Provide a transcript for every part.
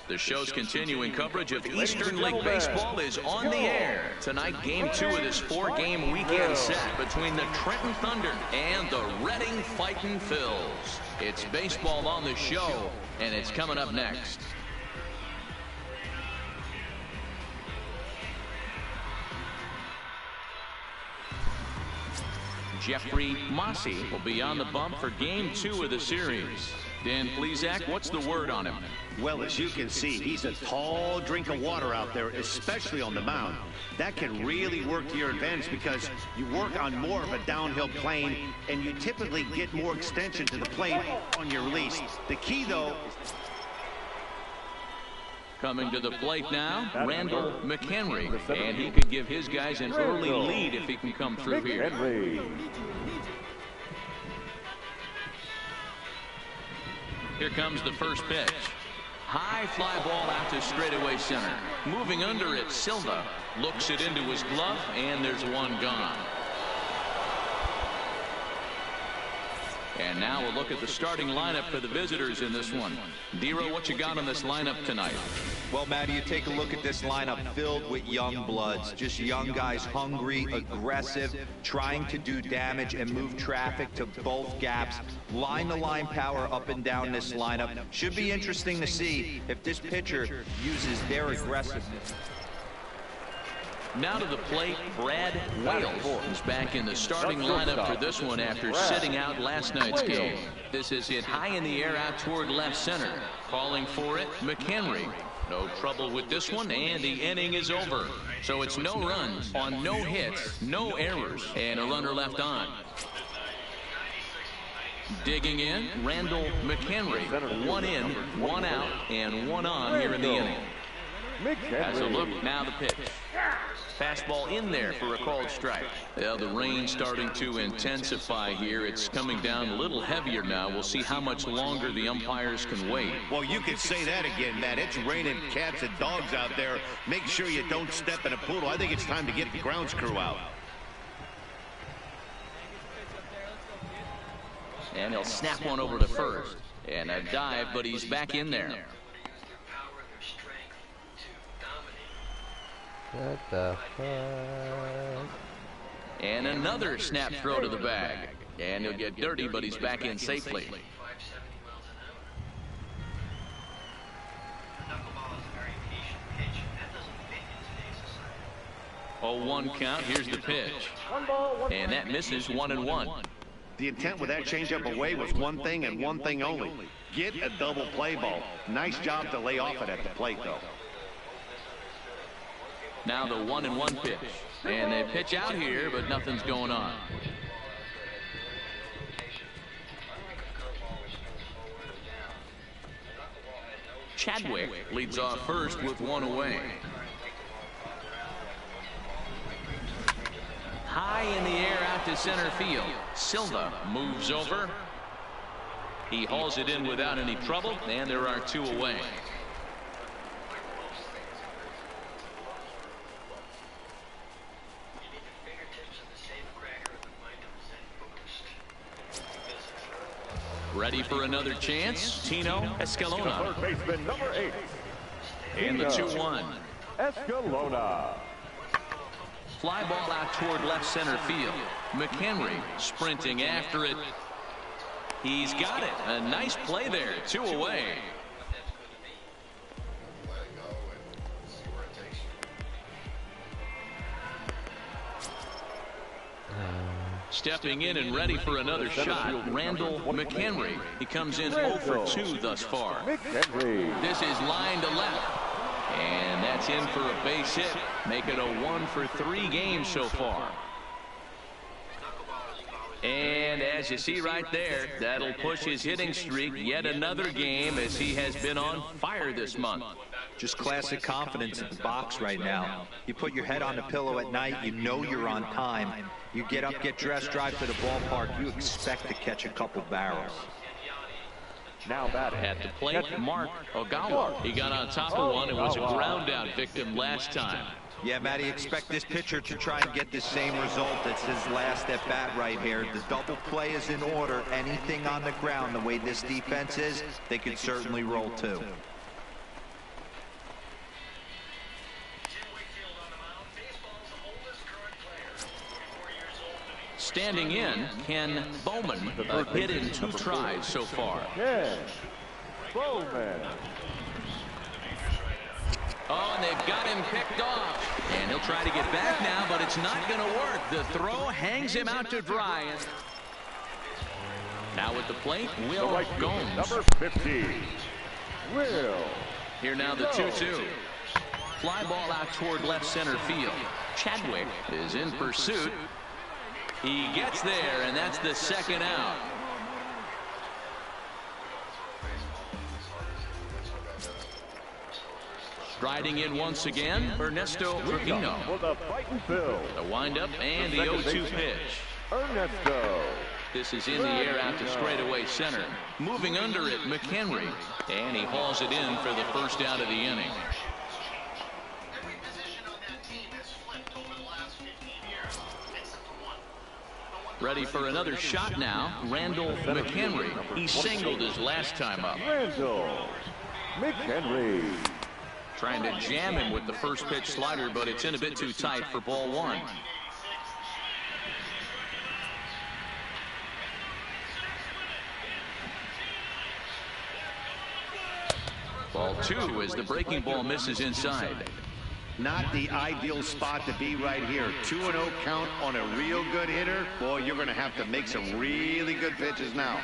The show's continuing coverage of Eastern League Baseball is on the air. Tonight, Game 2 of this 4-game weekend set between the Trenton Thunder and the Reading Fightin' Phils. It's baseball on the show, and it's coming up next. Jeffrey Mossy will be on the bump for Game 2 of the series. Dan Plesac, what's the word on him? Well, as you can see, he's a tall drink of water out there, especially on the mound. That can really work to your advantage because you work on more of a downhill plane, and you typically get more extension to the plate on your release. The key, though, is... Coming to the plate now, Randall McHenry, and he could give his guys an early lead if he can come through here. Here comes the first pitch. High fly ball out to straightaway center. Moving under it, Silva looks it into his glove, and there's one gone. And now we'll look at the starting lineup for the visitors in this one. Dero, what you got on this lineup tonight? Well, Matty, you take a look at this lineup filled with young bloods. Just young guys, hungry, aggressive, trying to do damage and move traffic to both gaps. Line-to-line power up and down this lineup. Should be interesting to see if this pitcher uses their aggressiveness. Now to the plate, Brad Wales is back in the starting lineup for this one after sitting out last night's game. This is hit high in the air out toward left center. Calling for it, McHenry. No trouble with this one, and the inning is over. So it's no runs on no hits, no errors, and a runner left on. Digging in, Randall McHenry. One in, one out, and one on here in the inning. Has a look, now the pitch. Fastball in there for a called strike. Well, the rain's starting to intensify here. It's coming down a little heavier now. We'll see how much longer the umpires can wait. Well, you could say that again, Matt. It's raining cats and dogs out there. Make sure you don't step in a poodle. I think it's time to get the grounds crew out. And he'll snap one over to first. And a dive, but he's back in there. What the fuck? And another snap throw to the bag. And he'll get dirty, but he's back in safely. 0-1 count. Here's the pitch. And that misses 1-1. The intent with that changeup away was one thing and one thing only. Get a double play ball. Nice job to lay off it at the plate, though. Now the 1-1 pitch. And they pitch out here, but nothing's going on. Chadwick leads off first with one away. High in the air out to center field. Silva moves over. He hauls it in without any trouble, and there are two away. Ready for another chance, Tino Escalona. Third baseman, number 8. And the 2-1. Escalona. Fly ball out toward left center field. McHenry sprinting after it. He's got it. A nice play there. Two away. Stepping in and ready for another shot, Randall McHenry. He comes in 0 for 2 thus far. This is line to left. And that's in for a base hit. Make it a 1 for 3 game so far. And as you see right there, that'll push his hitting streak yet another game as he has been on fire this month. Just classic confidence at the box right now. You put your head on the pillow at night, you know you're on time. You get up, get dressed, drive to the ballpark, you expect to catch a couple barrels. Now batting. At the plate, Mark Ogawa. He got on top of one and was a ground out victim last time. Yeah, Matty, expect this pitcher to try and get the same result. It's his last at bat right here. The double play is in order. Anything on the ground, the way this defense is, they could certainly roll too. Standing in, Ken Bowman, a hit in 2 tries so far. Ken Bowman. Oh, and they've got him picked off. And he'll try to get back now, but it's not going to work. The throw hangs him out to dry. Now at the plate, Will Gomes. Number 50, Will. Here now the 2-2. Fly ball out toward left center field. Chadwick is in pursuit. He gets there, and that's the second out. Striding in once again, Ernesto Trevino. For the fighting Phil. The windup and the 0-2 pitch. Ernesto. This is in the air out to straightaway center. Moving under it, McHenry. And he hauls it in for the first out of the inning. Ready for another shot now, Randall McHenry. He singled his last time up. Randall McHenry. Trying to jam him with the first pitch slider, but it's in a bit too tight for ball 1. Ball 2 as the breaking ball misses inside. Not the ideal spot to be right here. 2-0 count on a real good hitter. Boy, you're going to have to make some really good pitches now.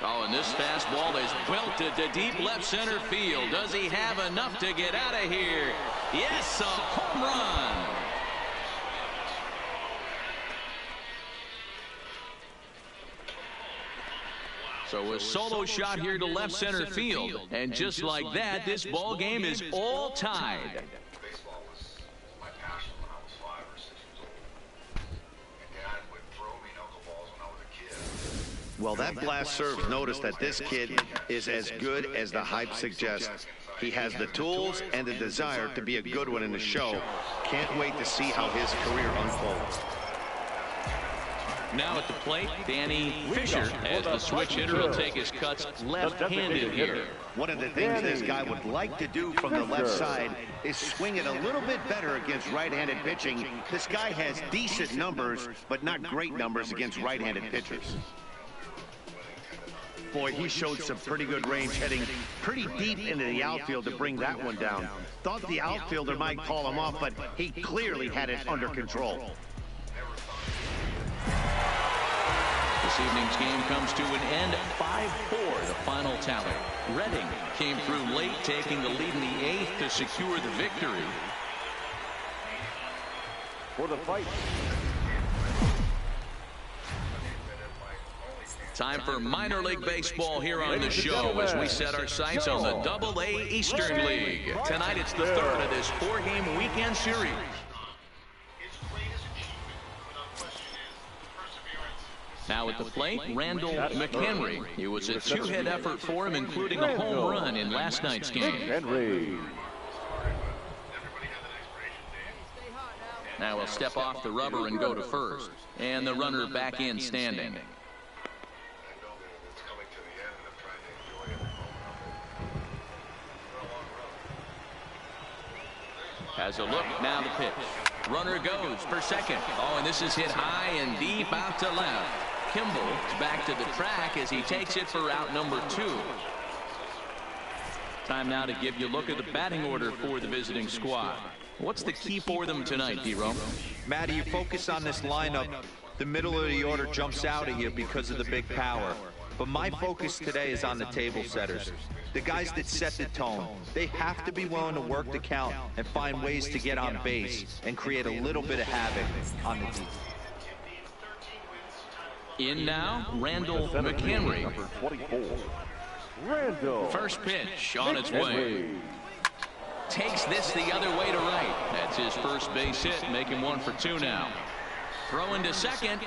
Oh, and this fastball is belted to deep left center field. Does he have enough to get out of here? Yes, a home run. So a solo shot here to left center field. And just like that, this ball game is all tied. Baseball was my passion when I was 5 or 6 years old. And Dad would throw me knuckleballs when I was a kid. Well, that blast serves notice that this kid is as good as the hype suggests. He has the tools and the desire to be a good one in the show. Can't wait to see how his career unfolds. Now at the plate, Danny Fisher, as the switch hitter, will take his cuts left-handed here. One of the things this guy would like to do from the left side is swing it a little bit better against right-handed pitching. This guy has decent numbers, but not great numbers against right-handed pitchers. Boy, he showed some pretty good range, heading pretty deep into the outfield to bring that one down. Thought the outfielder might call him off, but he clearly had it under control. This evening's game comes to an end, 5-4, the final tally. Redding came through late, taking the lead in the 8th to secure the victory. For the fight. Time for minor league baseball here on the show as we set our sights on the Double-A Eastern League. Tonight it's the third of this 4-game weekend series. Now at the plate, Randall McHenry. It was a 2-hit effort for him, including a home run in last night's game. Now he'll step off the rubber and go to first. And the runner back in standing. Has a look, now the pitch. Runner goes for second. Oh, and this is hit high and deep out to left. Kimball is back to the track as he takes it for out number 2. Time now to give you a look at the batting order for the visiting squad. What's the key for them tonight, D-Ro? Matty, you focus on this lineup. The middle of the order jumps out at you because of the big power. But my focus today is on the table setters. The guys that set the tone. They have to be willing to work the count and find ways to get on base and create a little bit of havoc on the team. In now, Randall McHenry. Number 24. Randall. First pitch on its way. Takes this the other way to right. That's his first base hit, making 1 for 2 now. Throw into second.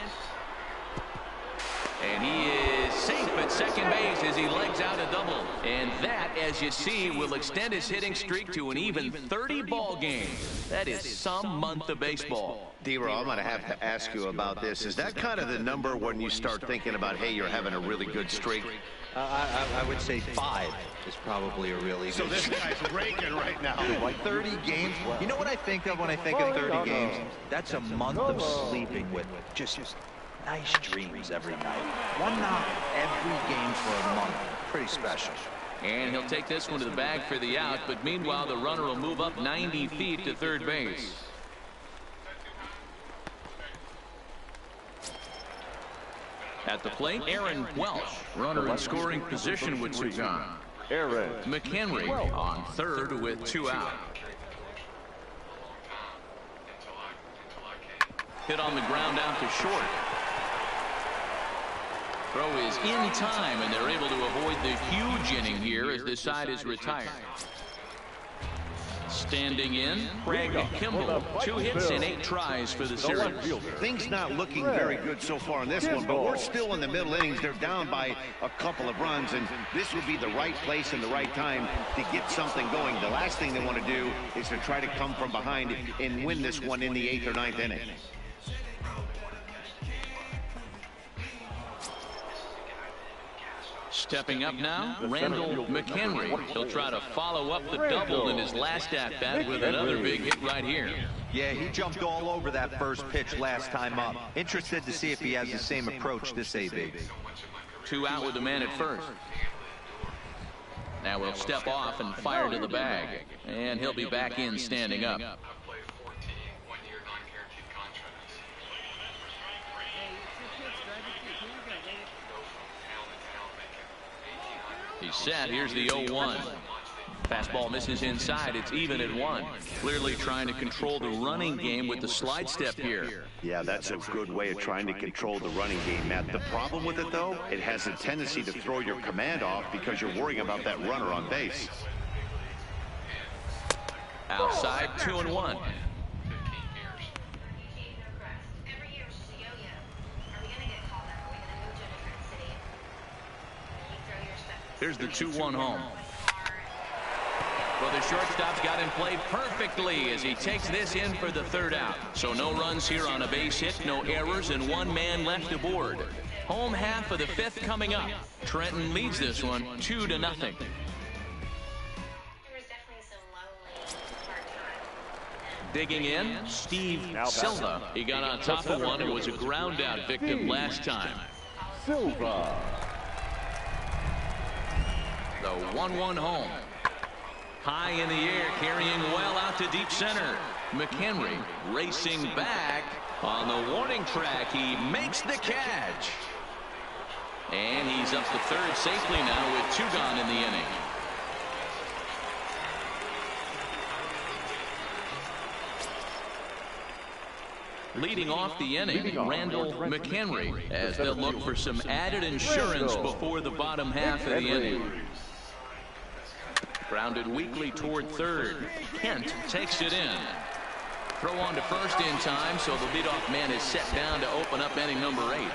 And he is safe at second base as he legs out a double. And that, as you see, will extend his hitting streak to an even 30 ball games. That is some month of baseball. D-Row, I'm going to have to ask you about this. Is that kind of the number when you start thinking about, hey, you're having a really good streak? I would say 5 is probably a really good. So this guy's raking right now. 30 games. You know what I think of when I think of 30 games? That's a month of sleeping with just nice dreams every night. One knock every game for a month. Pretty special. And he'll take this one to the bag for the out, but meanwhile the runner will move up 90 feet to third base. At the plate, Aaron Welsh, runner in scoring position with 2 gone. Aaron McHenry on third with 2 out. Hit on the ground out to short. Throw is in time, and they're able to avoid the huge inning here as this side is retired. Standing in, Craig Kimball, 2 hits and 8 tries for the series. Things not looking very good so far in this one, but we're still in the middle innings. They're down by a couple of runs, and this would be the right place and the right time to get something going. The last thing they want to do is to try to come from behind and win this one in the 8th or 9th inning. Stepping up now, Randall McHenry. He'll try to follow up the double in his last at-bat with another big hit right here. Yeah, he jumped all over that first pitch last time up. Interested to see if he has the same approach this AB. 2 out with the man at first. Now we'll step off and fire to the bag. And he'll be back in standing up. He's set. Here's the 0-1. Fastball misses inside. It's even at 1. Clearly trying to control the running game with the slide step here. Yeah, that's a good way of trying to control the running game, Matt. The problem with it, though, it has a tendency to throw your command off because you're worrying about that runner on base. Outside, 2-1. Here's the 2-1 home. Well, the shortstop's got him played perfectly as he takes this in for the 3rd out. So no runs here on a base hit, no errors, and 1 man left aboard. Home half of the 5th coming up. Trenton leads this one 2-0. Digging in, Steve Silva. He got on top of one and was a ground out victim last time. Silva. The 1-1 home. High in the air, carrying well out to deep center. McHenry racing back on the warning track. He makes the catch. And he's up to third safely now with 2 gone in the inning. Leading off the inning, Randall McHenry, as they'll look for some added insurance before the bottom half of the inning. Grounded weakly toward third. Kent takes it in. Throw on to first in time, so the leadoff man is set down to open up inning number 8.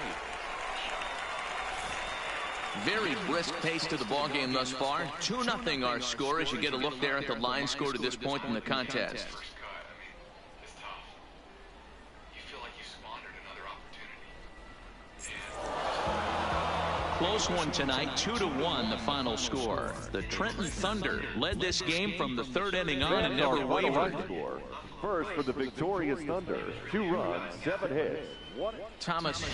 Very brisk pace to the ballgame thus far. 2-0 our score as you get a look there at the line score to this point in the contest. Close one tonight, 2-1 the final score. The Trenton Thunder led this game from the 3rd inning on and never wavered. First for the victorious Thunder, 2 runs, 7 hits. Thomas,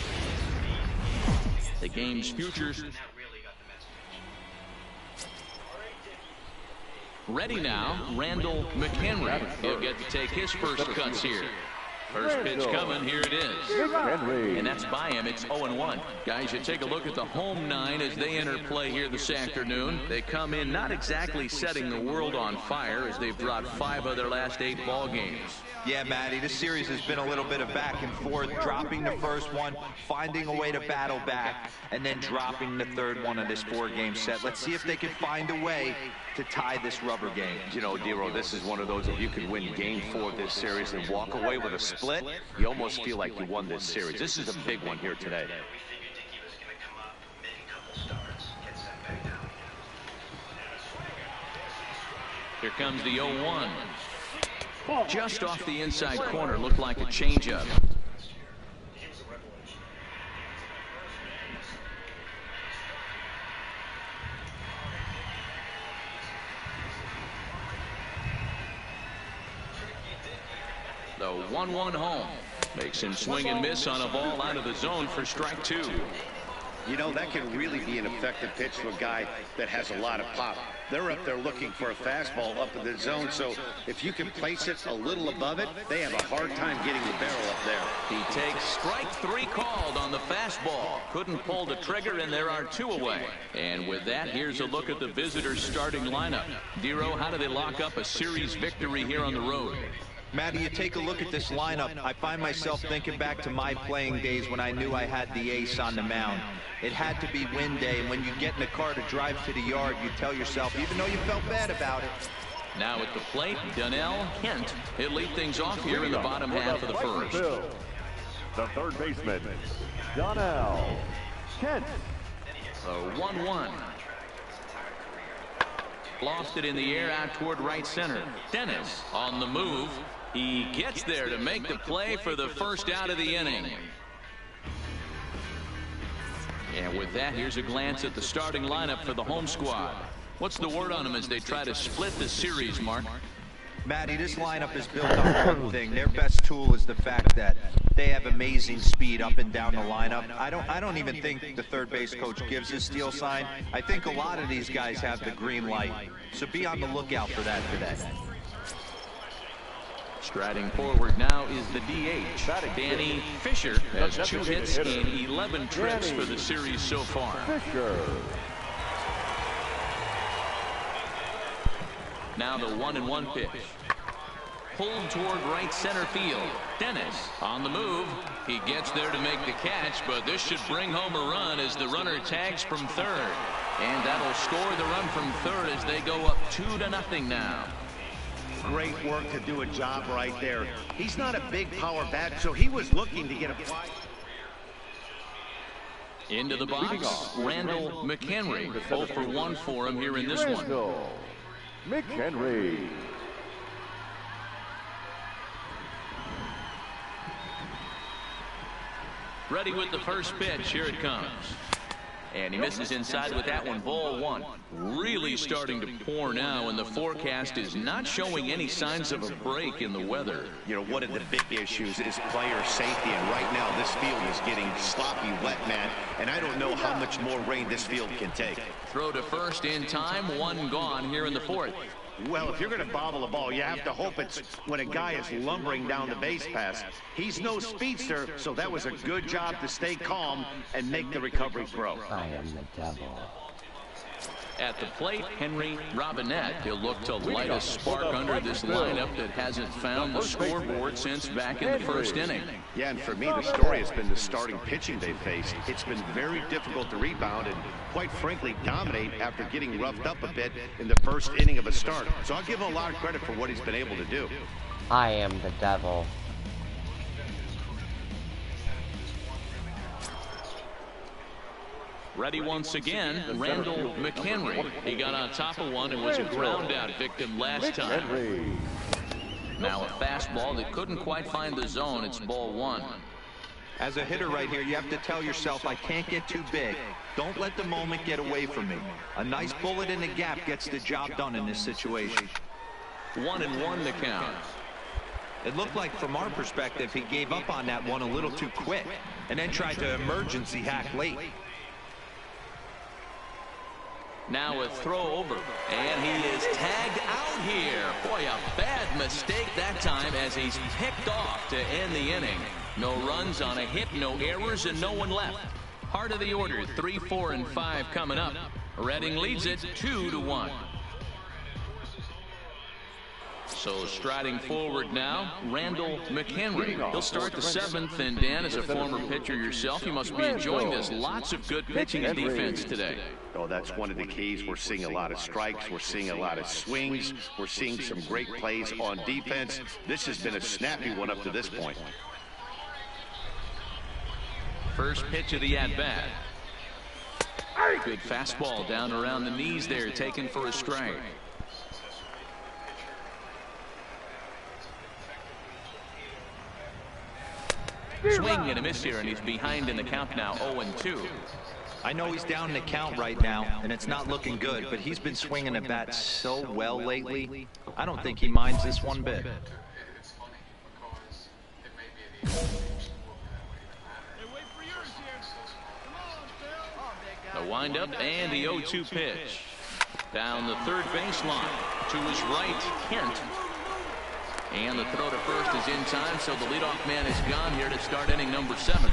the game's futures. Ready now, Randall McHenry. He'll get to take his first cuts here. First pitch coming, here it is. And that's by him, it's 0-1. Guys, you take a look at the home 9 as they enter play here this afternoon. They come in not exactly setting the world on fire as they've dropped 5 of their last 8 ball games. Yeah, Matty, this series has been a little bit of back and forth, dropping the first one, finding a way to battle back, and then dropping the 3rd one of this 4-game set. Let's see if they can find a way to tie this rubber game. You know, D-Row, this is one of those, if you could win game 4 of this series and walk away with a split, you almost feel like you won this series. This is a big one here today. Here comes the 0-1. Just off the inside corner, looked like a changeup. The 1-1 home makes him swing and miss on a ball out of the zone for strike 2. You know, that can really be an effective pitch to a guy that has a lot of pop. They're up there looking for a fastball up in the zone, so if you can place it a little above it, they have a hard time getting the barrel up there. He takes strike 3 called on the fastball. Couldn't pull the trigger, and there are 2 away. And with that, here's a look at the visitors' starting lineup. Dero, how do they lock up a series victory here on the road? Matty, you take a look at this lineup. I find myself thinking back to my playing days when I knew I had the ace on the mound. It had to be win day, and when you get in the car to drive to the yard, you tell yourself, even though you felt bad about it. Now at the plate, Donnell Kent. He'll lead things off here in the bottom half of the first. The third baseman, Donnell Kent. The 1-1. Lost it in the air out toward right center. Dennis on the move. He gets there to make the play for the first out of the inning. And with that, here's a glance at the starting lineup for the home squad. What's the word on them as they try to split the series, Mark? Matty, this lineup is built on one thing. Their best tool is the fact that they have amazing speed up and down the lineup. I don't even think the third base coach gives a steal sign. I think a lot of these guys have the green light. So be on the lookout for that today. Striding forward now is the DH. Danny Fisher has 2 hits in 11 trips for the series so far. Fisher. Now the 1-1 pitch. Pulled toward right center field. Dennis on the move. He gets there to make the catch, but this should bring home a run as the runner tags from third. And that'll score the run from third as they go up 2-0 now. Great work to do a job right there. He's not a big power bat, so he was looking to get a fly. Into the box, Randall McHenry. 0 for 1 for him here in this one. McHenry. Ready with the first pitch. Here it comes. And he misses inside with that one. Ball 1. Really starting to pour now, and the forecast is not showing any signs of a break in the weather. You know, one of the big issues is player safety, and right now this field is getting sloppy wet, man, and I don't know how much more rain this field can take. Throw to first in time. 1 gone here in the 4th. Well, if you're going to bobble a ball, you have to hope it's when a guy is lumbering down the base pass. He's no speedster, so that was a good job to stay calm and make the recovery throw. I am the devil. At the plate, Henry Robinette. He'll look to light a spark under this lineup that hasn't found the scoreboard since back in the first inning. Yeah, and for me, the story has been the starting pitching they've faced. It's been very difficult to rebound and, quite frankly, dominate after getting roughed up a bit in the first inning of a start. So I'll give him a lot of credit for what he's been able to do. I am the devil. Ready once again, Randall McHenry. He got on top of one and was a ground out victim last time. Now a fastball that couldn't quite find the zone. It's ball 1. As a hitter right here, you have to tell yourself, I can't get too big. Don't let the moment get away from me. A nice bullet in the gap gets the job done in this situation. 1-1 the count. It looked like, from our perspective, he gave up on that one a little too quick and then tried to emergency hack late. Now a throw over, and he is tagged out here. Boy, a bad mistake that time as he's picked off to end the inning. No runs on a hit, no errors, and no one left. Heart of the order, 3, 4, and 5 coming up. Reading leads it 2-1. So striding forward now, Randall McHenry. He'll start the 7th, and Dan, as a former pitcher yourself, you must be enjoying this. Lots of good pitching and defense today. Oh, that's one of the keys. We're seeing a lot of strikes. We're seeing a lot of swings. We're seeing some great plays on defense. This has been a snappy one up to this point. First pitch of the at-bat. Good fastball down around the knees there, taken for a strike. Swing and a miss here, and he's behind in the count now, 0-2. I know he's down in the count right now, and it's not looking good, but he's been swinging the bat so well lately. I don't think he minds this one bit. It's funny because it may be the The windup and the 0-2 pitch. Down the third baseline to his right, Kent. And the throw to first is in time, so the leadoff man is gone here to start inning number 7.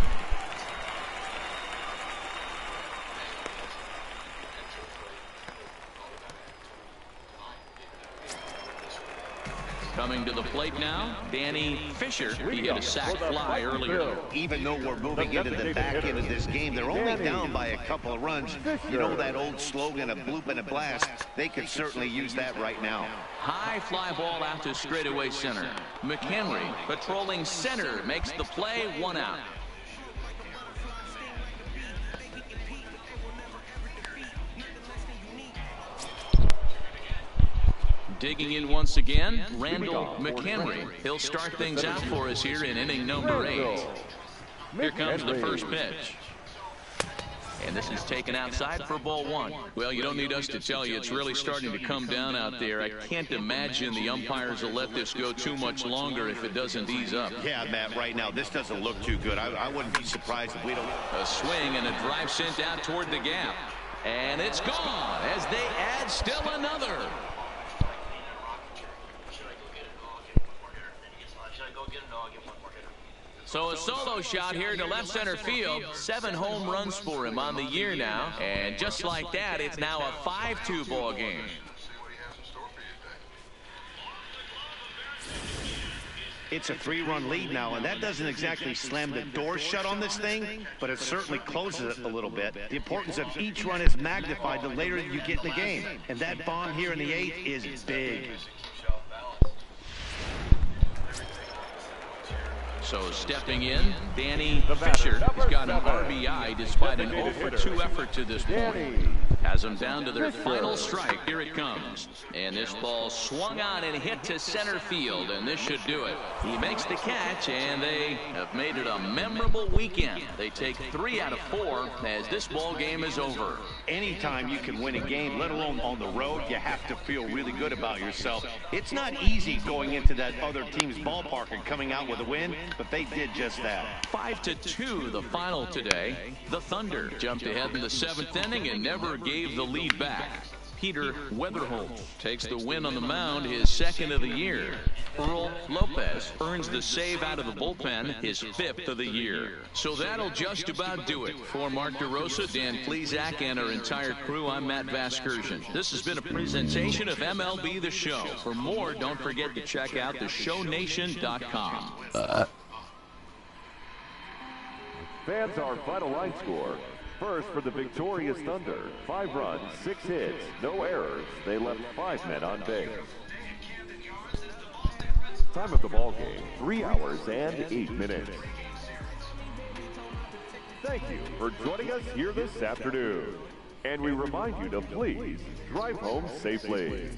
Coming to the plate now, Danny Fisher. He hit a sac fly earlier. Even though we're moving into the back end of this game, they're only down by a couple of runs. You know that old slogan, a bloop and a blast? They could certainly use that right now. High fly ball out to straightaway center. McHenry patrolling center makes the play, 1 out. Digging in once again, Randall McHenry. He'll start things out for us here in inning number 8. Here comes the first pitch. And this is taken outside for ball 1. Well, you don't need us to tell you, it's really starting to come down out there. I can't imagine the umpires will let this go too much longer if it doesn't ease up. Yeah, Matt, right now, this doesn't look too good. I wouldn't be surprised if we don't... A swing and a drive sent out toward the gap. And it's gone as they add still another. So a solo shot here to left center field. 7 home runs for him on the year now. And just like that, it's now a 5-2 ball game. It's a 3-run lead now, and that doesn't exactly slam the door shut on this thing, but it certainly closes it a little bit. The importance of each run is magnified the later you get in the game. And that bomb here in the 8th is big. So stepping in, Danny Fisher has got an RBI despite an 0-for-2 effort to this point. Has them down to their final strike. Here it comes. And this ball swung on and hit to center field, and this should do it. He makes the catch, and they have made it a memorable weekend. They take 3 out of 4 as this ball game is over. Anytime you can win a game, let alone on the road, you have to feel really good about yourself. It's not easy going into that other team's ballpark and coming out with a win, but they did just that. 5-2 the final today. The Thunder jumped ahead in the 7th inning and never gave the lead back. Peter Weatherholt takes the win on the mound, his 2nd of the year. Earl Lopez earns the save out of the bullpen, his 5th of the year. So that'll just about do it. For Mark DeRosa, Dan Plesac, and our entire crew, I'm Matt Vasgersian. This has been a presentation of MLB The Show. For more, don't forget to check out theshownation.com. Fans, our final line score. First for the victorious Thunder. 5 runs, 6 hits, no errors. They left 5 men on base. Time of the ball game, 3 hours and 8 minutes. Thank you for joining us here this afternoon. And we remind you to please drive home safely.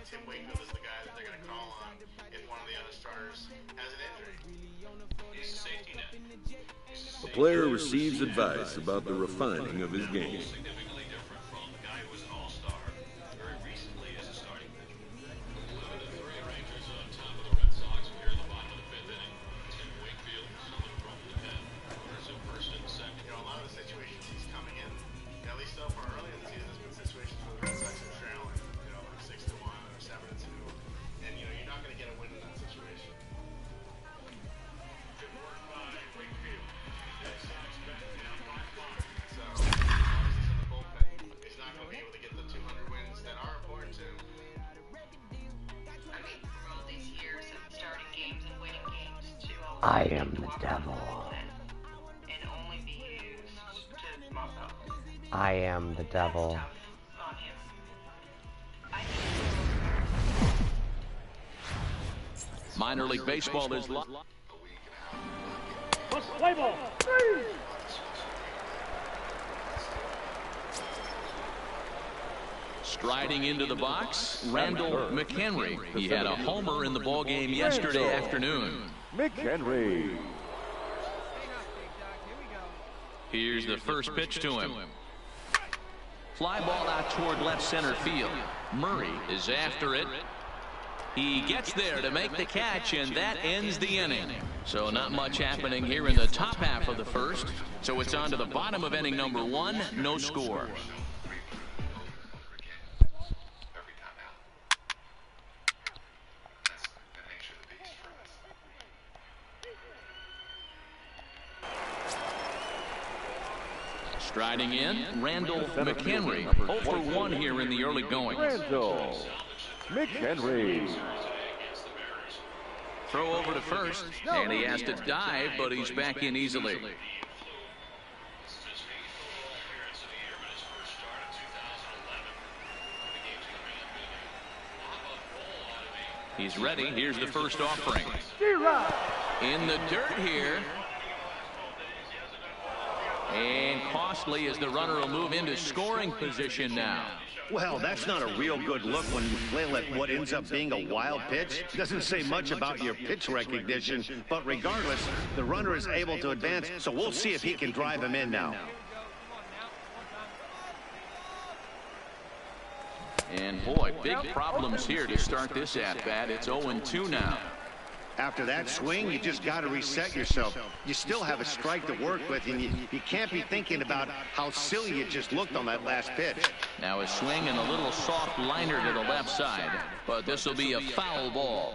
Tim Wakefield is the guy that they're going to call on if one of the other starters has an injury. He's a safety net. A player receives advice about the refining of his game. Significantly different from the guy who was an all-star very recently as a starting pitcher. 11-3 Rangers on top of the Red Sox here in the bottom of the 5th inning. Tim Wakefield coming from the 10th. Runners at first and second. You know, a lot of the situations he's coming in, at least so far early in the season, there's been situations where the Red Sox are trailing. 6-1 or 7-2, and you know you're not going to get a win in that situation. Good work by Wakefield. Red Sox back down by 5. So as long as he's in the bullpen, he's not going to be able to get the 200 wins that are important to him. I mean, for all these years of starting games and winning games to I am the devil. and only be used to mop up. I am the devil. On him. Minor League Baseball is live. Plus Play ball. Striding into the box, Randall McHenry. He had a homer in the ballgame yesterday afternoon. McHenry. Here's the first pitch to him. Fly ball out toward left center field. Murray is after it. He gets there to make the catch, and that ends the inning. So not much happening here in the top half of the first. So it's on to the bottom of inning number 1. No score. Striding in, Randall McHenry. 0 for 1 here in the early going. Randall McHenry. Throw over to first, and he has to dive, but he's back in easily. He's ready. Here's the first offering. In the dirt here. And costly as the runner will move into scoring position now. Well, that's not a real good look when you flail at what ends up being a wild pitch. Doesn't say much about your pitch recognition, but regardless, the runner is able to advance, so we'll see if he can drive him in now. And boy, big problems here to start this at-bat. It's 0-2 now. After that swing, you just got to reset yourself. You still have a strike to work with, and you can't be thinking about how silly you just looked on that last pitch. Now a swing and a little soft liner to the left side, but this will be a foul ball.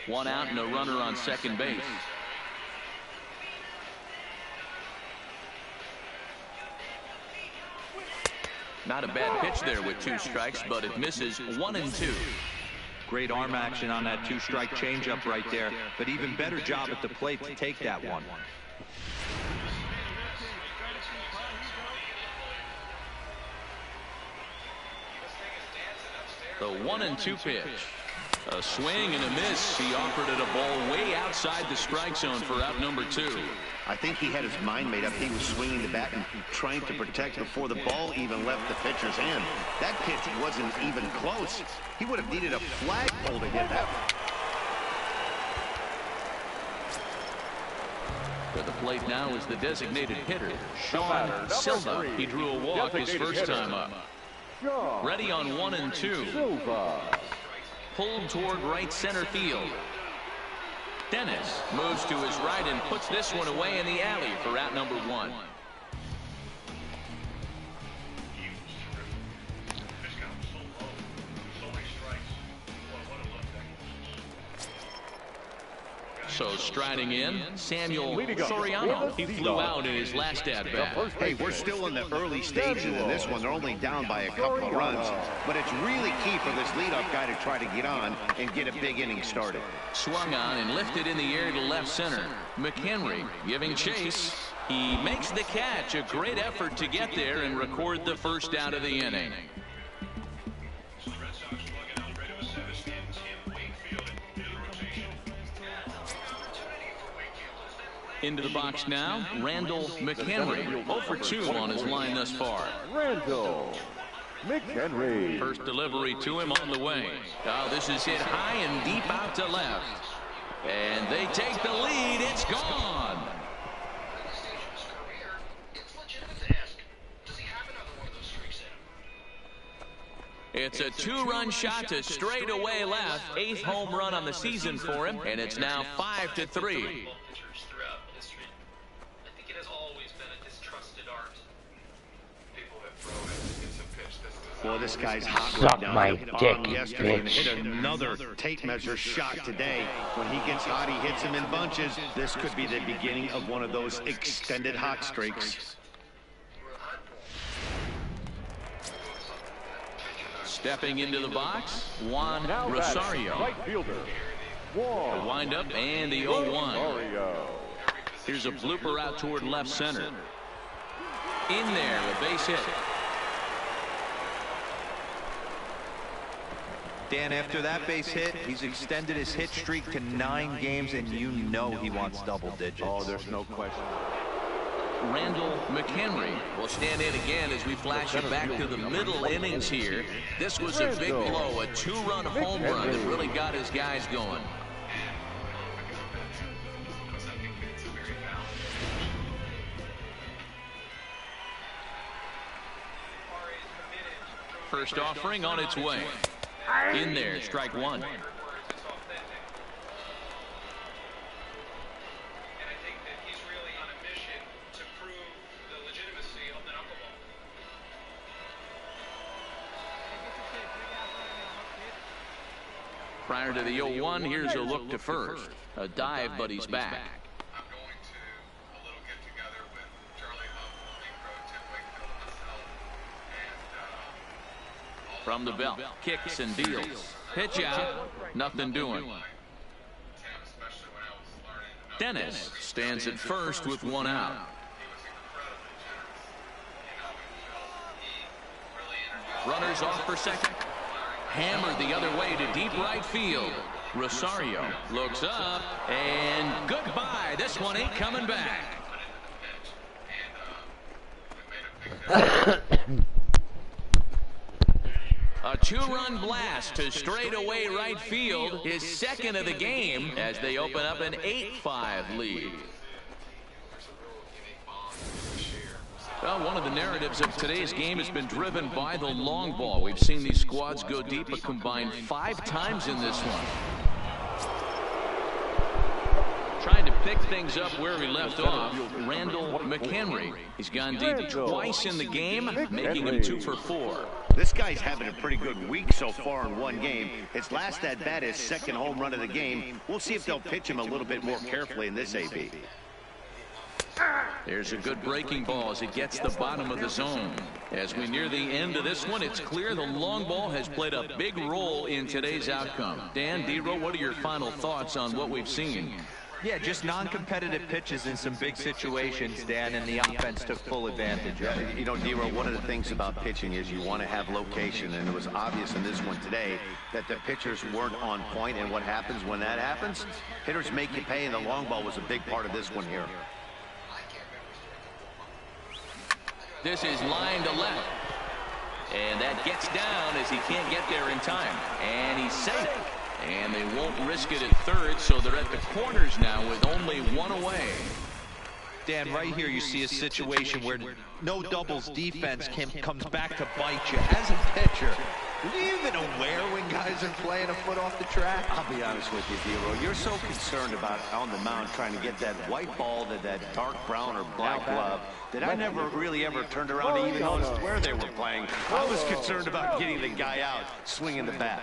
1 out and a runner on second base. Not a bad pitch there with 2 strikes, but it misses 1-2. Great arm action on that 2-strike changeup right there, but even better job at the plate to take that one. The 1-2 pitch. A swing and a miss. He offered it a ball way outside the strike zone for out number 2. I think he had his mind made up. He was swinging the bat and trying to protect before the ball even left the pitcher's hand. That pitch wasn't even close. He would have needed a flagpole to get that one. To the plate now is the designated hitter, Sean Silva. He drew a walk his first time up. Ready on 1-2. Pulled toward right center field. Dennis moves to his right and puts this one away in the alley for out number 1. So striding in, Samuel Soriano. He flew out in his last at-bat. Hey, we're still in the early stages of this one. They're only down by a couple of runs, but it's really key for this leadoff guy to try to get on and get a big inning started. Swung on and lifted in the air to left center. McHenry giving chase. He makes the catch. A great effort to get there and record the first out of the inning. Into the box now, Randall McHenry. 0 for 2 on his line thus far. Randall McHenry. First delivery to him on the way. Oh, this is hit high and deep out to left. And they take the lead. It's gone. It's a 2-run shot to straightaway left. 8th home run on the season for him, and it's now 5-3. Boy, this guy's hot Suck right now. my dick, Yesterday and bitch. hit another tape measure shot today. When he gets hot, he hits him in bunches. This could be the beginning of one of those extended hot streaks. Stepping into the box, Juan Now Rosario. Right fielder. The windup and the 0-1. Rosario. Here's a blooper out toward left center. In there, a base hit. Dan, after that base hit, he's extended his hit streak to 9 games, and you know he wants double digits. Oh, there's no question. Randall McHenry will stand in again as we flash it back to the middle innings here. This was a big blow, a 2-run home run that really got his guys going. First offering on its way. In there, strike one. Prior to the 0-1, here's a look to first. A dive, but he's back. I'm going to a little get-together with Charlie Huff, Lee Crow, Tim Wakefield, myself, and From the belt, kicks and deals. Pitch out, nothing doing. Dennis stands at first with 1 out. Runners off for second. Hammered the other way to deep right field. Rosario looks up, and goodbye. This one ain't coming back. A 2-run blast to straightaway right field, his second of the game, as they open up an 8-5 lead. Well, one of the narratives of today's game has been driven by the long ball. We've seen these squads go deep a combined 5 times in this one. Trying to pick things up where we left off, Randall McHenry. He's gone deep twice in the game, making him 2 for 4. This guy's having a pretty good week so far in one game. His last at-bat, his second home run of the game. We'll see if they'll pitch him a little bit more carefully in this AB. There's a good breaking ball as it gets the bottom of the zone. As we near the end of this one, it's clear the long ball has played a big role in today's outcome. Dan, D-Row, what are your final thoughts on what we've seen? Yeah, just non-competitive pitches in some big situations, Dan, and the offense took full advantage of it. You know, D-Row, one of the things about pitching is you want to have location, and it was obvious in this one today that the pitchers weren't on point, and what happens when that happens? Hitters make you pay, and the long ball was a big part of this one here. This is line to left. And that gets down as he can't get there in time. And he's safe. And they won't risk it at third, so they're at the corners now with only 1 away. Dan, right here you see a situation where no doubles defense comes back to bite you. As a pitcher, are you even aware when guys are playing a foot off the track? I'll be honest with you, D-Row. You're so concerned about on the mound trying to get that white ball to that dark brown or black glove that I never really ever turned around to even notice where they were playing. I was concerned about getting the guy out, swinging the bat.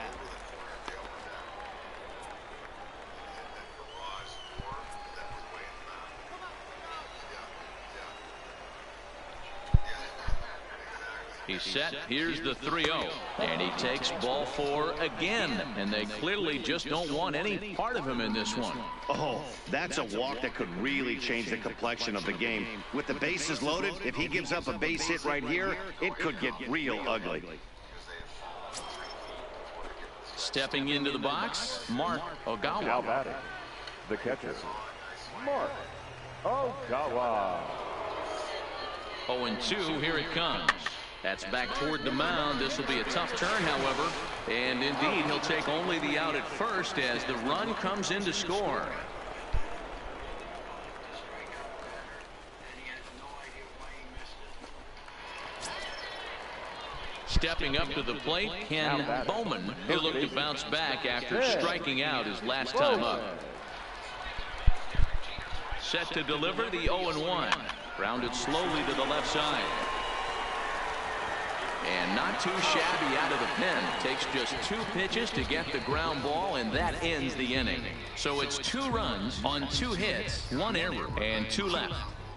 He's set. Here's the 3-0. And he takes ball 4 again. And they clearly just don't want any part of him in this one. Oh, that's a walk that could really change the complexion of the game. With the bases loaded, if he gives up a base hit right here, it could get real ugly. Stepping into the box, Mark Ogawa. Now batting, the catcher, Mark Ogawa. 0-2, here it comes. That's back toward the mound. This will be a tough turn, however. And indeed, he'll take only the out at first as the run comes in to score. Stepping up to the plate, Ken Bowman, who looked to bounce back after striking out his last time up. Set to deliver the 0-1. Grounded slowly to the left side. And not too shabby out of the pen. Takes just 2 pitches to get the ground ball, and that ends the inning. So it's 2 runs on 2 hits, 1 error, and 2 left.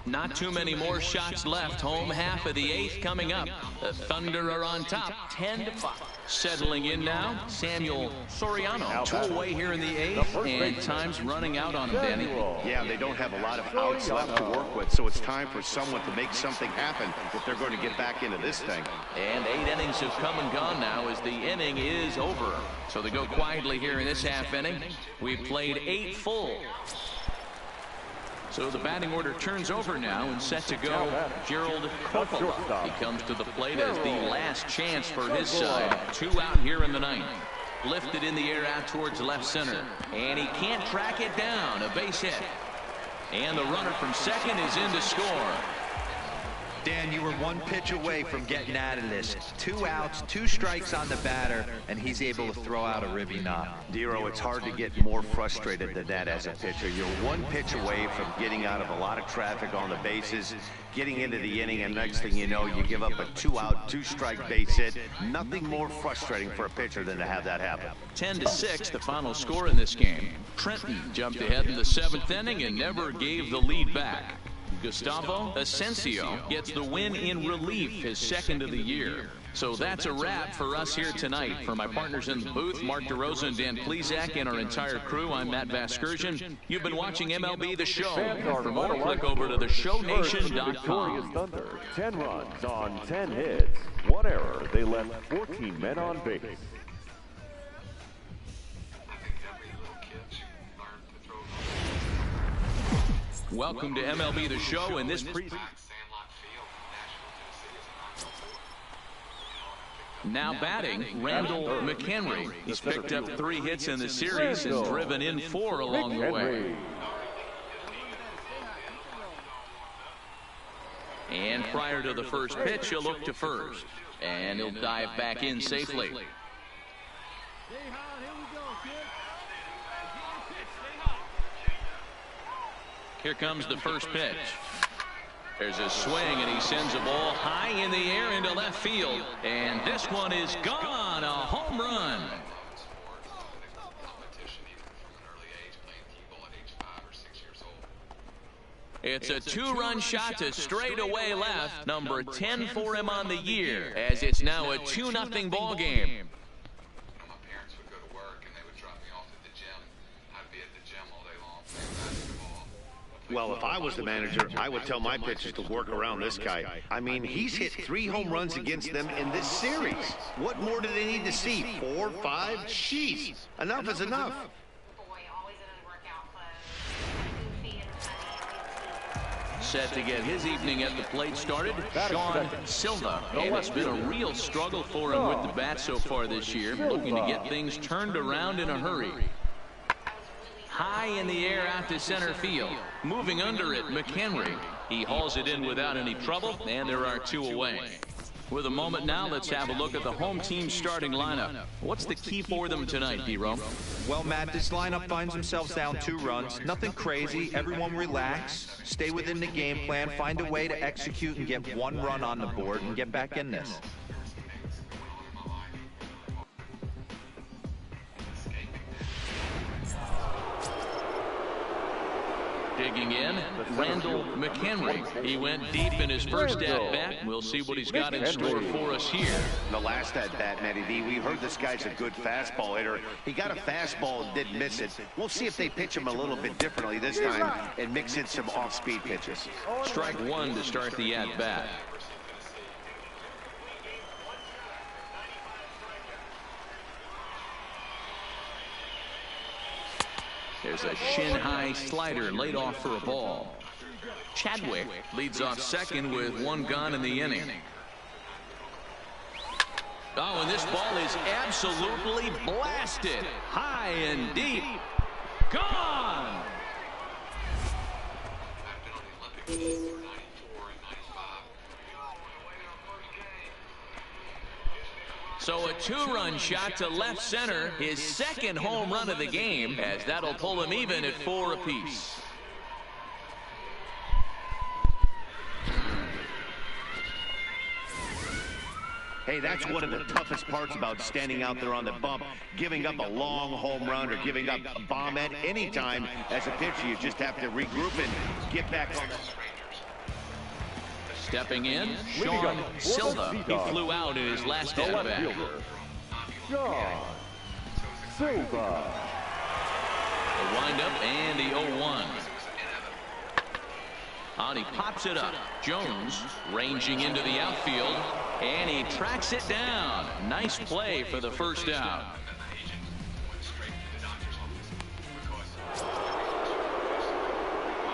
Not too many more shots left. Home half of the 8th coming up. The Thunder are on top, 10-5. Settling in now, Samuel Soriano. 2 away here in the 8th, and time's running out on him, Danny. Yeah, they don't have a lot of outs left to work with, so it's time for someone to make something happen if they're going to get back into this thing. And 8 innings have come and gone now as the inning is over. So they go quietly here in this half inning. We've played 8 full. So the batting order turns over now and set to go. Gerald Coppola. He comes to the plate as the last chance for his side. 2 out here in the 9th. Lifted in the air out towards left center. And he can't track it down. A base hit. And the runner from second is in to score. Dan, you were 1 pitch away from getting out of this. 2 outs, 2 strikes on the batter, and he's able to throw out a ribby knock. Dero, it's hard to get more frustrated than that as a pitcher. You're 1 pitch away from getting out of a lot of traffic on the bases, getting into the inning, and next thing you know, you give up a 2-out, 2-strike base hit. Nothing more frustrating for a pitcher than to have that happen. 10-6, the final score in this game. Trenton jumped ahead in the 7th inning and never gave the lead back. Gustavo Asensio gets the win in relief, his 2nd of the year. So that's a wrap for us here tonight. For my partners in the booth, Mark DeRosa and Dan Plesac, and our entire crew, I'm Matt Vasgersian. You've been watching MLB The Show. For more, click over to theshownation.com. 10 runs on 10 hits. 1 error. They left 14 men on base. Welcome to MLB The Show. In this now batting, Randall McHenry. He's picked up 3 hits in the series and driven in 4 along the way. And prior to the first pitch, he'll look to first. And he'll dive back in safely. Here comes the first pitch. There's a swing, and he sends a ball high in the air into left field. And this one is gone, a home run. It's a 2-run shot to straightaway left. Number 10 for him on the year, as it's now a 2-0 ball game. Well, if I was the manager, I would tell my pitchers to work around this guy. I mean, he's hit 3 home runs against them in this series. What more do they need to see? 4, 5? Jeez. Enough is enough. Set to get his evening at the plate started, Sean Silva. And it's been a real struggle for him with the bat so far this year, looking to get things turned around in a hurry. High in the air out to center field. Moving under it, McHenry. He hauls it in without any trouble, and there are 2 away. With a moment now, let's have a look at the home team's starting lineup. What's the key for them tonight, D-Ro? Well, Matt, this lineup finds themselves down 2 runs. Nothing crazy. Everyone relax. Stay within the game plan. Find a way to execute and get 1 run on the board and get back in this. Digging in, Randall McHenry. He went deep in his first at-bat. We'll see what he's got in store for us here. The last at-bat, Matty D, we heard this guy's a good fastball hitter. He got a fastball and didn't miss it. We'll see if they pitch him a little bit differently this time and mix in some off-speed pitches. Strike 1 to start the at-bat. There's a shin-high slider laid off for a ball. Chadwick leads off second with 1 gone in the inning. Oh, and this ball is absolutely blasted. High and deep. Gone! So a 2-run shot to left center, his 2nd home run of the game, as that'll pull him even at 4 apiece. Hey, that's one of the toughest parts about standing out there on the bump. Giving up a long home run or giving up a bomb at any time as a pitcher. You just have to regroup and get back on the... Stepping in, Sean Silva. He flew out in his last at-bat. Sean Silva. The windup and the 0-1. And he pops it up. Jones ranging into the outfield, and he tracks it down. Nice play for the first out.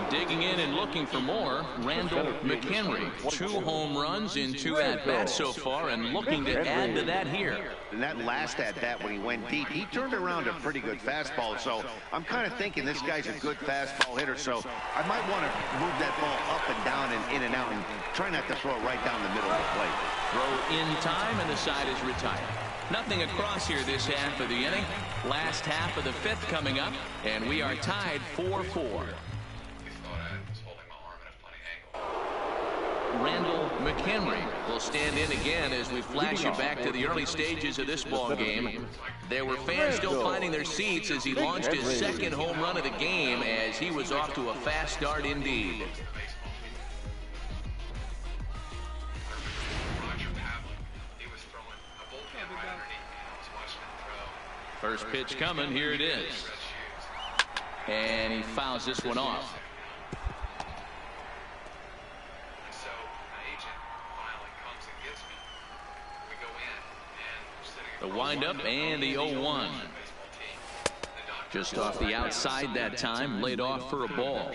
Digging in and looking for more, Randall McHenry. 2 home runs in 2 at-bats so far, and looking to add to that here. And that last at-bat when he went deep, he turned around a pretty good fastball. So I'm kind of thinking this guy's a good fastball hitter. So I might want to move that ball up and down and in and out and try not to throw it right down the middle of the plate. Throw in time, and the side is retired. Nothing across here this half of the inning. Last half of the 5th coming up, and we are tied 4-4. Randall McHenry will stand in again as we flash you back to the early stages of this ball game. There were fans still finding their seats as he launched his 2nd home run of the game, as he was off to a fast start indeed. First pitch coming, here it is. And he fouls this one off. The windup and the 0-1. Just off the outside that time, laid off for a ball.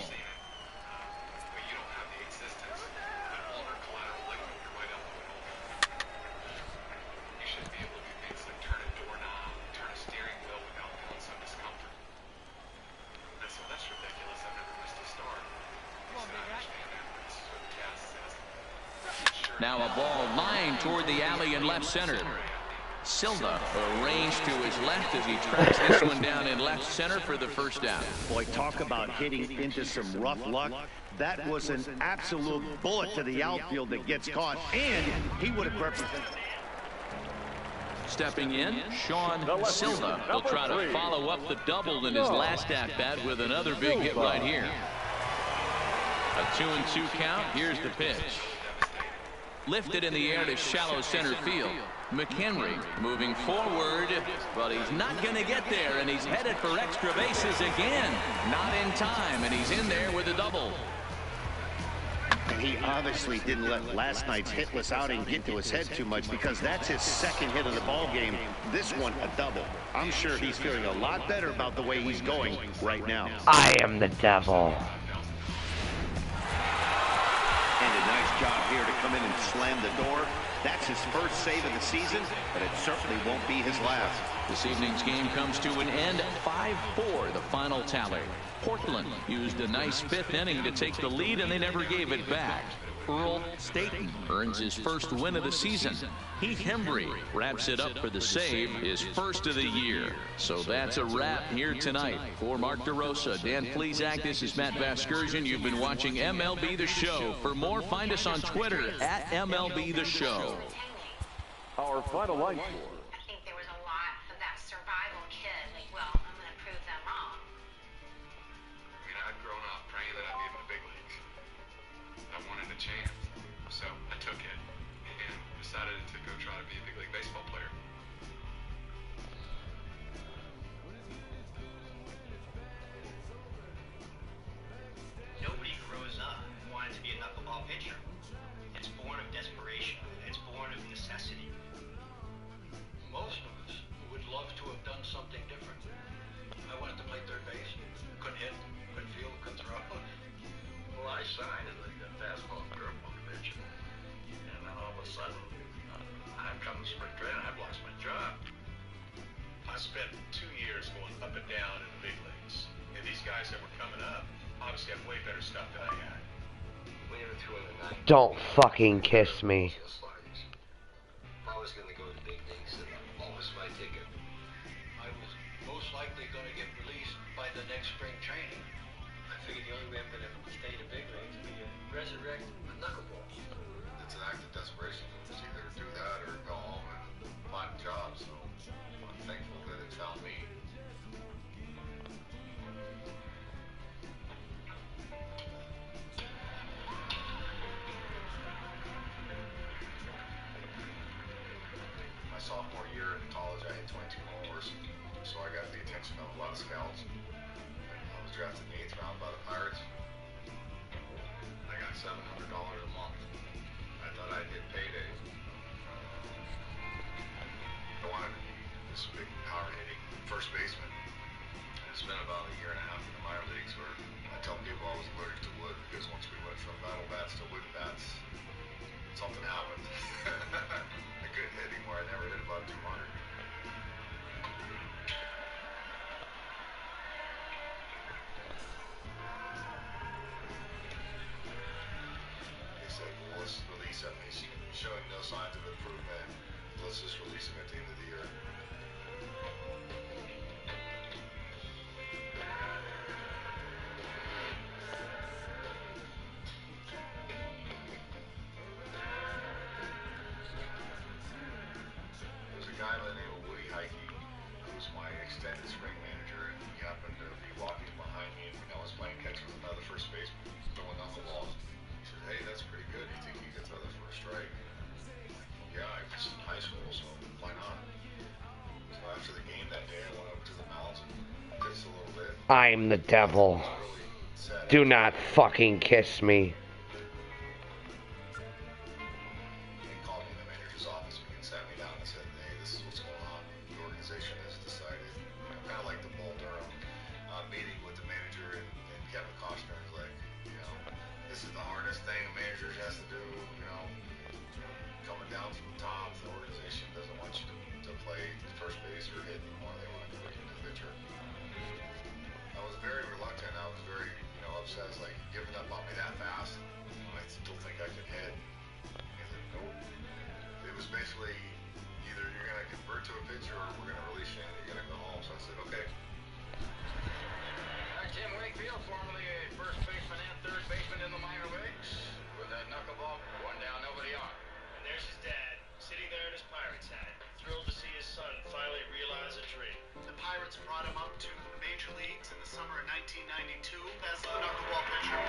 Now a ball lined toward the alley in left center. Silva arranged to his left as he tracks this one down in left center for the first out. Boy, talk about hitting into some rough luck. That was an absolute bullet to the outfield that gets caught, and he would have represented. Stepping in, Sean Silva will try to follow up the double in his last at-bat with another big hit right here. A 2-2 count. Here's the pitch. Lifted in the air to shallow center field. McHenry moving forward, but he's not going to get there, and he's headed for extra bases again. Not in time, and he's in there with a double. And he obviously didn't let last night's hitless outing get to his head too much, because that's his 2nd hit of the ball game. This one a double. I'm sure he's feeling a lot better about the way he's going right now. I am the devil. And a nice job here to come in and slam the door. That's his first save of the season, but it certainly won't be his last. This evening's game comes to an end. 5-4, the final tally. Portland used a nice 5th inning to take the lead, and they never gave it back. Earl Staton earns his first win of the season. Heath Hembry wraps it up for the save, his first of the year. So that's a wrap here tonight. For Mark DeRosa, Dan Plesac, this is Matt Vasgersian. You've been watching MLB The Show. For more, find us on Twitter at MLB The Show. Our final line score. I think there was a lot of that survival kid, like, well, I'm going to prove them wrong. I mean, I'd grown up praying that I'd be in the big leagues. I wanted a chance, so I took it and decided to go try to be a big league baseball player. Nobody grows up wanting to be a knuckleball pitcher. It's born of desperation. It's born of necessity. Most of us would love to have done something different. I wanted to play third base. Couldn't hit, couldn't field, couldn't throw. Well, I signed as a fastball curveball pitcher. And then all of a sudden, I'm coming spring training, I've lost my job. I spent 2 years going up and down in the big leagues. And these guys that were coming up obviously had way better stuff than I had. Don't fucking kiss me. If I was going to go to the big leagues, then I'll miss my ticket. I was most likely going to get released by the next spring training. I figured the only way I'm going to stay in the big leagues would be to resurrect the knuckleball. It's an act of desperation. It's either do that or go home and find a job. So I'm thankful that it found me. sophomore year in college, I hit 22 homers, so I got the attention of a lot of scouts. I was drafted in the 8th round by the Pirates. I got $700 a month. I thought I'd hit payday. I wanted to be this big power hitting first baseman. I spent about a year and a half in the minor leagues where I tell people I was allergic to wood because once we went from metal bats to wooden bats, something happened. I couldn't hit anymore. I never hit above 200. They said, well, let's release him. He's showing no signs of improvement. Let's just release him at the end of the year. There's a guy by the name of Woody Heike, who's my extended spring manager, and he happened to be walking behind me, and I was playing catch with another first baseman, throwing knuckleballs. He said, hey, that's pretty good. You think you could throw that for a strike? Yeah, I was in high school, so why not? So after the game that day, I went over to the mounds and pitched a little bit. I'm the devil. Do not fucking kiss me. He called me in the manager's office and sat me down and said, hey, this is what's going on. The organization has decided, kind of like the Bull Durham meeting with the manager and Kevin Costner. He's like, this is the hardest thing a manager has to do, coming down from the top. The organization doesn't want you to play first base or hit anymore. They want to put you in the pitcher. I was very reluctant. I was very, upset. It's like, giving up on me that fast. I still think I can hit. He's like, nope. It was basically either you're going to convert to a pitcher or we're going to release you and you're going to go home. So I said, okay. Tim Wakefield, formerly a first baseman and third baseman in the minor leagues. With that knuckleball, one down, nobody on. And there's his dad, sitting there in his Pirates hat, thrilled to see his son finally realize a dream. The Pirates brought him up to the major leagues in the summer of 1992 as the knuckleball pitcher.